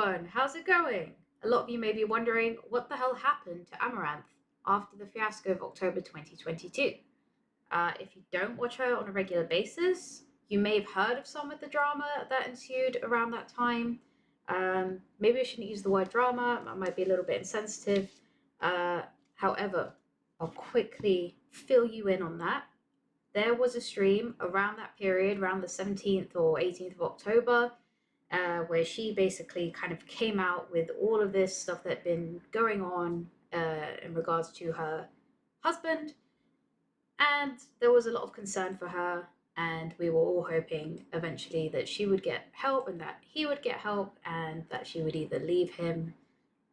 everyone, how's it going? A lot of you may be wondering what the hell happened to Amaranth after the fiasco of October 2022. If you don't watch her on a regular basis, you may have heard of some of the drama that ensued around that time. Maybe I shouldn't use the word drama, that might be a little bit insensitive. However, I'll quickly fill you in on that. There was a stream around that period, around the 17th or 18th of October, where she basically kind of came out with all of this stuff that had been going on in regards to her husband. And there was a lot of concern for her, and we were all hoping eventually that she would get help and that he would get help and that she would either leave him.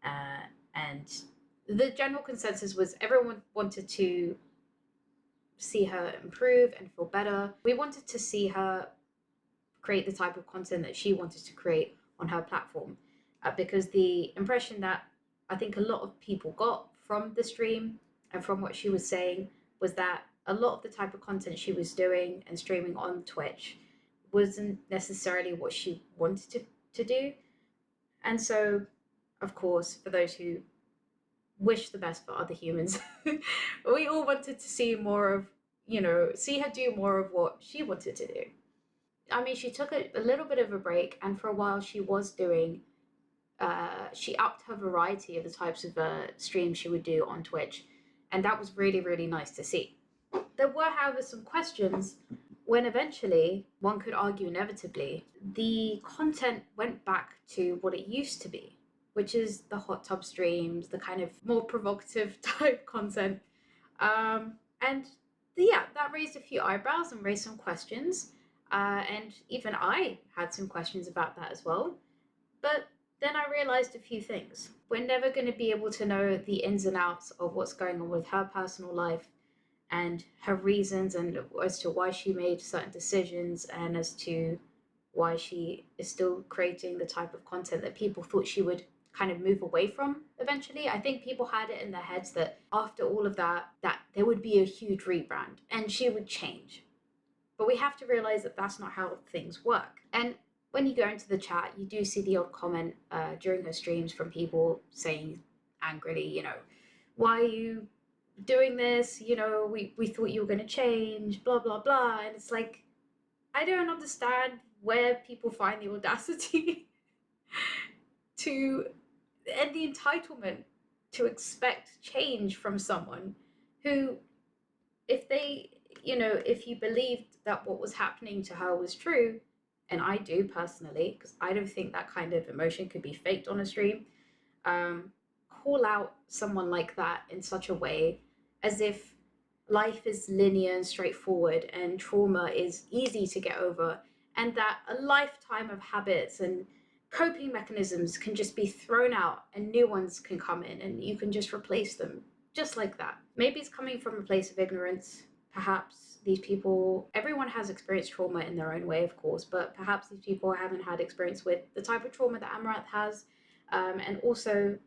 And the general consensus was everyone wanted to see her improve and feel better. We wanted to see her create the type of content that she wanted to create on her platform, because the impression that I think a lot of people got from the stream and from what she was saying was that a lot of the type of content she was doing and streaming on Twitch wasn't necessarily what she wanted to do. And so, of course, for those who wish the best for other humans, we all wanted to see more of, see her do more of what she wanted to do. I mean, she took a little bit of a break, and for a while she was doing, she upped her variety of the types of streams she would do on Twitch, and that was really, really nice to see. There were, however, some questions when eventually, one could argue inevitably, the content went back to what it used to be, which is the hot tub streams, the kind of more provocative type content. And yeah, that raised a few eyebrows and raised some questions. And even I had some questions about that as well. But then I realized a few things. We're never going to be able to know the ins and outs of what's going on with her personal life and her reasons, and as to why she made certain decisions, and as to why she is still creating the type of content that people thought she would kind of move away from eventually. I think people had it in their heads that after all of that there would be a huge rebrand and she would change. But we have to realize that that's not how things work. And when you go into the chat, you do see the odd comment during her streams from people saying angrily, why are you doing this? We thought you were going to change, blah, blah, blah. And it's like, I don't understand where people find the audacity to, and the entitlement to expect change from someone who, if you believed that what was happening to her was true, and I do personally, because I don't think that kind of emotion could be faked on a stream, call out someone like that in such a way as if life is linear and straightforward and trauma is easy to get over, and that a lifetime of habits and coping mechanisms can just be thrown out and new ones can come in and you can just replace them just like that. Maybe it's coming from a place of ignorance. Perhaps these people, everyone has experienced trauma in their own way, of course, but perhaps these people haven't had experience with the type of trauma that Amouranth has. And also,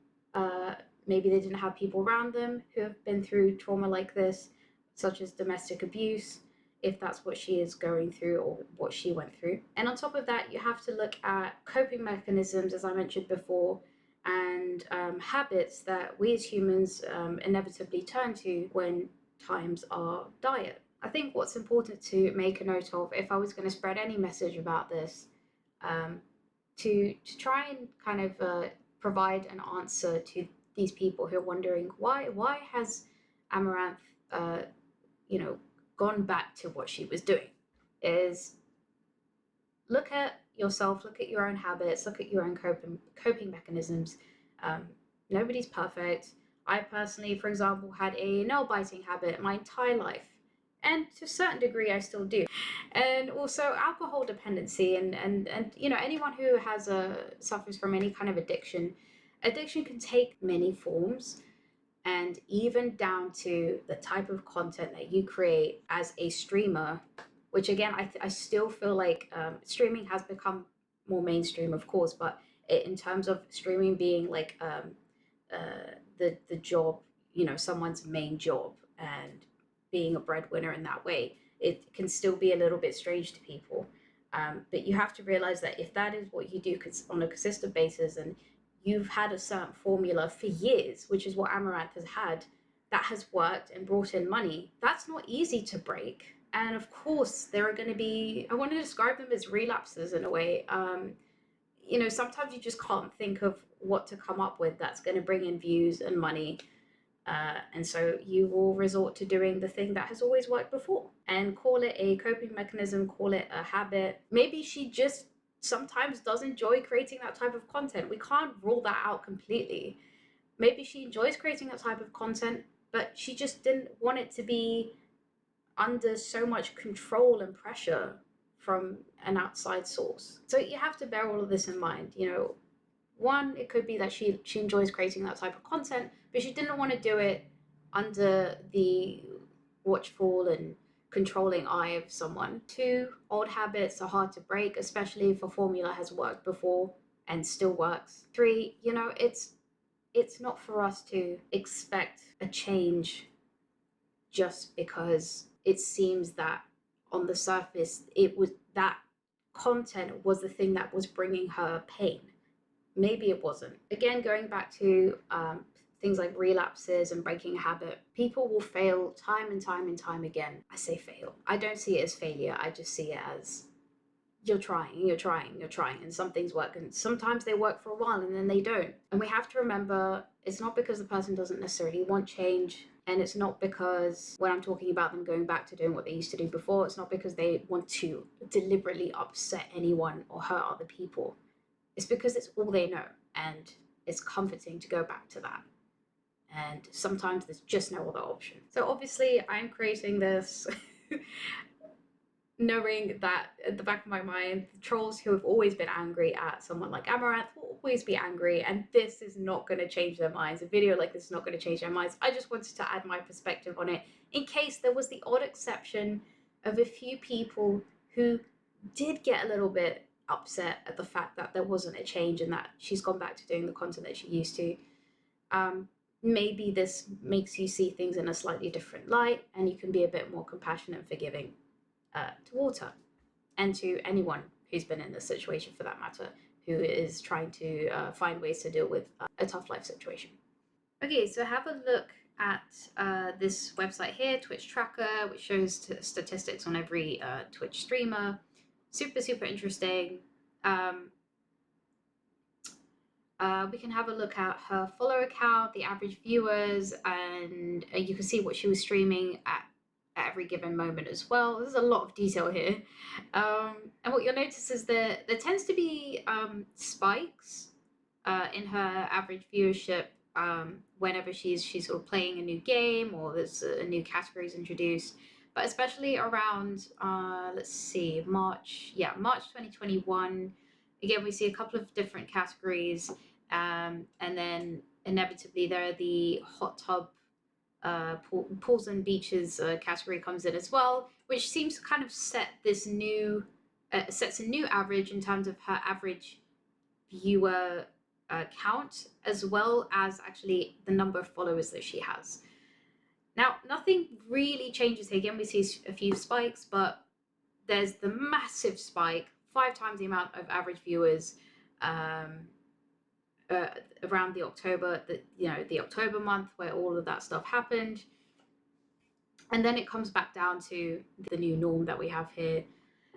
maybe they didn't have people around them who have been through trauma like this, such as domestic abuse, if that's what she is going through or what she went through. And on top of that, you have to look at coping mechanisms, as I mentioned before, and habits that we as humans inevitably turn to when times are dire. I think what's important to make a note of, if I was going to spread any message about this, to try and kind of provide an answer to these people who are wondering why has Amouranth gone back to what she was doing, is look at yourself, look at your own habits, look at your own coping mechanisms. Nobody's perfect. I personally, for example, had a nail biting habit my entire life, and to a certain degree I still do. And also alcohol dependency, and anyone who has suffers from any kind of addiction can take many forms, and even down to the type of content that you create as a streamer, which again, I still feel like streaming has become more mainstream, of course, but in terms of streaming being like the job, someone's main job, and being a breadwinner in that way, it can still be a little bit strange to people. But you have to realize that if that is what you do on a consistent basis, and you've had a certain formula for years, which is what Amaranth has had, that has worked and brought in money, that's not easy to break. And of course, there are going to be, I want to describe them as relapses in a way. Sometimes you just can't think of what to come up with that's going to bring in views and money. And so you will resort to doing the thing that has always worked before and call it a coping mechanism, call it a habit. Maybe she just sometimes does enjoy creating that type of content. We can't rule that out completely. Maybe she enjoys creating that type of content, but she just didn't want it to be under so much control and pressure from an outside source. So you have to bear all of this in mind. One, it could be that she enjoys creating that type of content, but she didn't want to do it under the watchful and controlling eye of someone. Two, old habits are hard to break, especially if a formula has worked before and still works. Three, it's not for us to expect a change just because it seems that on the surface it was that content was the thing that was bringing her pain. Maybe it wasn't. Again, going back to things like relapses and breaking a habit, people will fail time and time and time again. I say fail. I don't see it as failure. I just see it as you're trying, and some things work, and sometimes they work for a while and then they don't. And we have to remember, it's not because the person doesn't necessarily want change, and it's not because when I'm talking about them going back to doing what they used to do before, it's not because they want to deliberately upset anyone or hurt other people. It's because it's all they know, and it's comforting to go back to that. And sometimes there's just no other option. So obviously I'm creating this knowing that at the back of my mind, the trolls who have always been angry at someone like Amouranth will always be angry, and this is not going to change their minds. A video like this is not going to change their minds. I just wanted to add my perspective on it in case there was the odd exception of a few people who did get a little bit upset at the fact that there wasn't a change and that she's gone back to doing the content that she used to. Maybe this makes you see things in a slightly different light, and you can be a bit more compassionate and forgiving towards her, and to anyone who's been in this situation for that matter, who is trying to find ways to deal with a tough life situation. Okay, so have a look at this website here, Twitch Tracker, which shows statistics on every Twitch streamer. Super interesting. We can have a look at her follower count, the average viewers, and you can see what she was streaming at every given moment as well. There's a lot of detail here. And what you'll notice is that there tends to be spikes in her average viewership whenever she's sort of playing a new game or there's a new category is introduced. But especially around, let's see, March 2021. Again, we see a couple of different categories, and then inevitably there are the hot tub, pools and beaches category comes in as well, which seems to kind of set this new, sets a new average in terms of her average viewer count, as well as actually the number of followers that she has. Now, nothing really changes here. Again, we see a few spikes, but there's the massive spike, 5 times the amount of average viewers around the October month where all of that stuff happened. And then it comes back down to the new norm that we have here.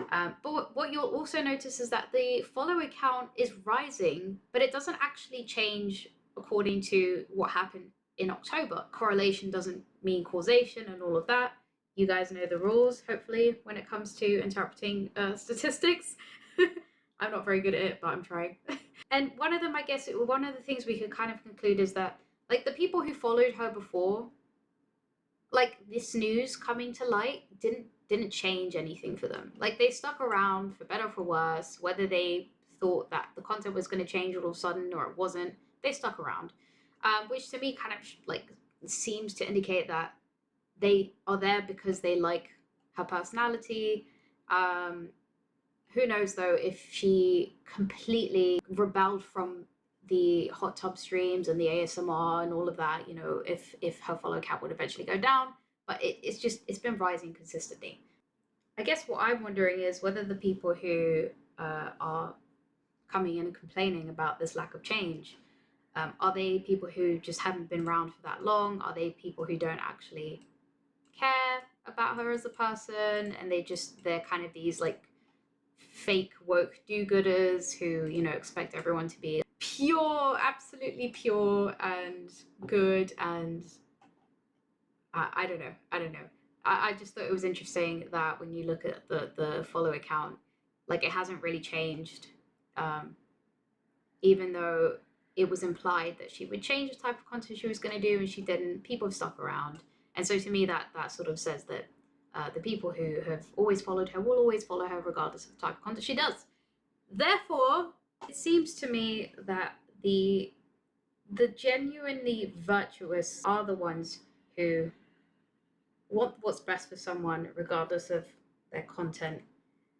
But what you'll also notice is that the follower count is rising, but it doesn't actually change according to what happened in October. Correlation doesn't mean causation and all of that. You guys know the rules, hopefully, when it comes to interpreting statistics. I'm not very good at it, but I'm trying. And one of them, I guess, one of the things we could kind of conclude is that, like, the people who followed her before, like, this news coming to light didn't change anything for them. Like, they stuck around for better or for worse, whether they thought that the content was going to change all of a sudden or it wasn't, they stuck around. Which to me kind of like seems to indicate that they are there because they like her personality. Who knows though if she completely rebelled from the hot tub streams and the ASMR and all of that, if her follow count would eventually go down, but it's been rising consistently. I guess what I'm wondering is whether the people who are coming in and complaining about this lack of change, are they people who just haven't been around for that long? Are they people who don't actually care about her as a person, and they're kind of these like fake woke do-gooders who, you know, expect everyone to be pure, absolutely pure and good, and I don't know. I don't know. I just thought it was interesting that when you look at the follow account, like it hasn't really changed, um, even though it was implied that she would change the type of content she was going to do, and she didn't. People have stuck around, and so to me, that sort of says that the people who have always followed her will always follow her regardless of the type of content she does. Therefore, it seems to me that the genuinely virtuous are the ones who want what's best for someone regardless of their content,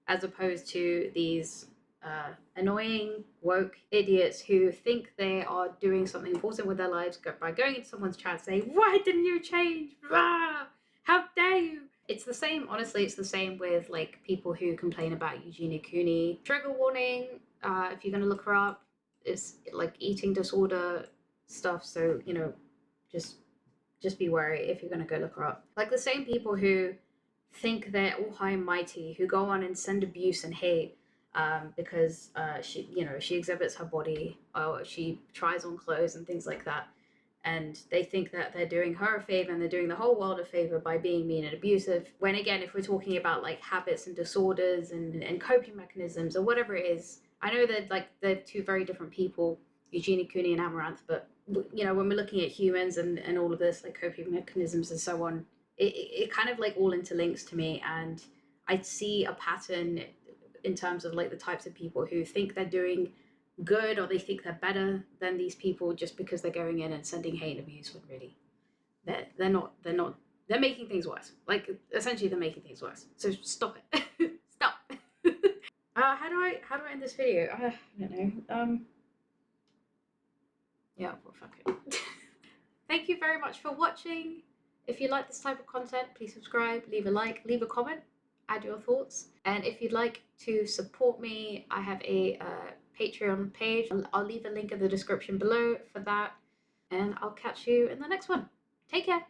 as opposed to these annoying woke idiots who think they are doing something important with their lives by going into someone's chat saying, "Why didn't you change? Ah, how dare you?" It's the same, honestly, it's the same with like people who complain about Eugenia Cooney. Trigger warning, if you're going to look her up, it's like eating disorder stuff, so, you know, just just be wary if you're going to go look her up. Like the same people who think they're all high and mighty, who go on and send abuse and hate because she, you know, she exhibits her body or she tries on clothes and things like that. And they think that they're doing her a favor and they're doing the whole world a favor by being mean and abusive. When again, if we're talking about like habits and disorders and coping mechanisms or whatever it is, I know that like they're two very different people, Eugenia Cooney and Amouranth, but you know, when we're looking at humans and all of this, like coping mechanisms and so on, it kind of like all interlinks to me. And I see a pattern in terms of like the types of people who think they're doing good or they think they're better than these people just because they're going in and sending hate and abuse when really they're not they're making things worse. Like essentially they're making things worse. So stop it. Stop. How do I end this video? I don't know. Yeah, well, fuck it. Thank you very much for watching. If you like this type of content, please subscribe, leave a like, leave a comment, add your thoughts. And if you'd like to support me, I have a Patreon page. I'll leave a link in the description below for that. And I'll catch you in the next one. Take care.